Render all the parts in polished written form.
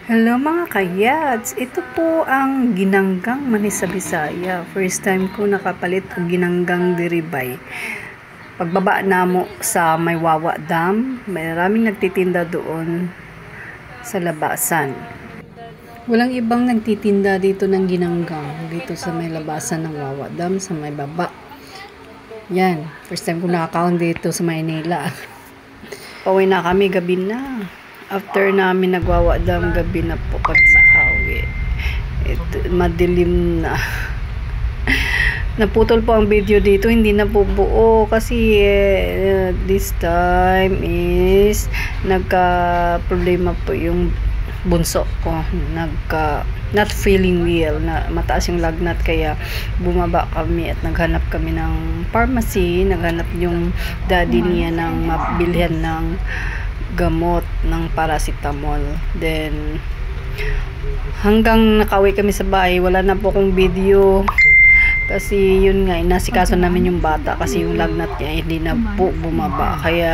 Hello mga kayads, ito po ang ginanggang mani sa Bisaya. First time ko nakapalit og ginanggang diribay. Pagbaba namo sa Maywawa Dam, maraming nagtitinda doon sa labasan. Walang ibang nagtitinda dito ng ginanggang dito sa may labasan ng Wawa Dam sa may baba. Yan, first time ko nakakaon dito sa Maynila. Pauwi na kami, gabi na. After namin nagwawa dam, gabi na po kami sa Hawi. Madilim na. Naputol po ang video dito, hindi na po buo kasi this time is nagka-problema po yung bunso ko. Not feeling well, na mataas yung lagnat, kaya bumaba kami at naghanap kami ng pharmacy, naghanap yung daddy niya ng mabilhan ng gamot ng paracetamol. Then hanggang nakauwi kami sa bahay, wala na po akong video kasi yun nga, inasikaso namin yung bata kasi yung lagnat niya hindi na po bumaba. Kaya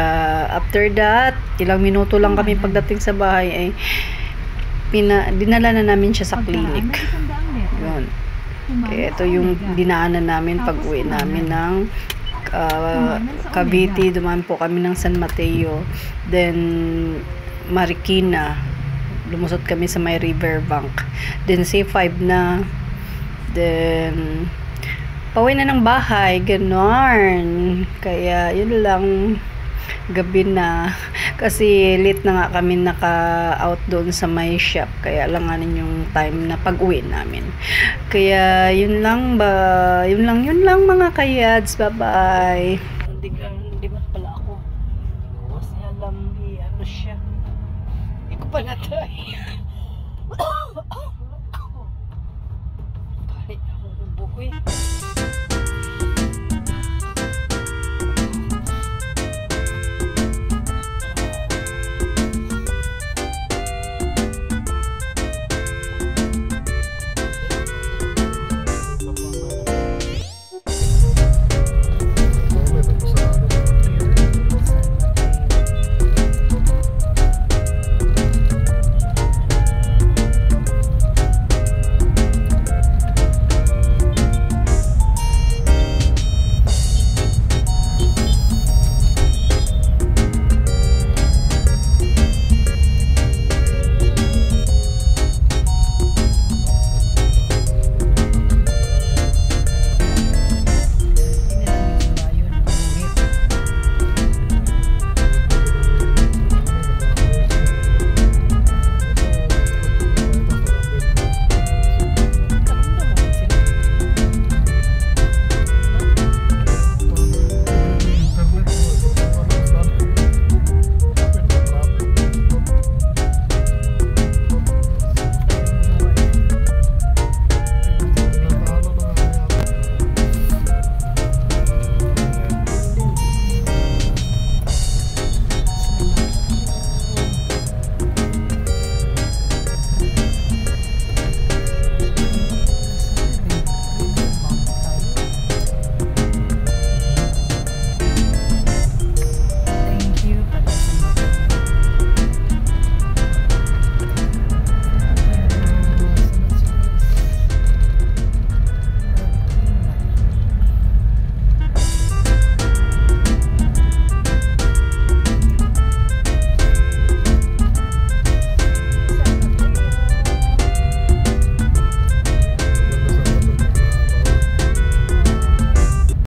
after that, ilang minuto lang kami pagdating sa bahay ay dinala na namin siya sa clinic. Yun. Kaya ito yung dinaanan namin pag uwi namin ng Cavite. Dumaan po kami ng San Mateo, then Marikina, lumusot kami sa may riverbank, then C5 na, then pauwi na ng bahay, ganon. Kaya yun lang, gabi na kasi late na nga kami naka-out doon sa may shop, kaya langanin yung time na pag-uwi namin. Kaya yun lang yun lang mga kayads. Bye-bye. Hindi ba pala ako kasi alam ano siya, hindi ko pa na-try.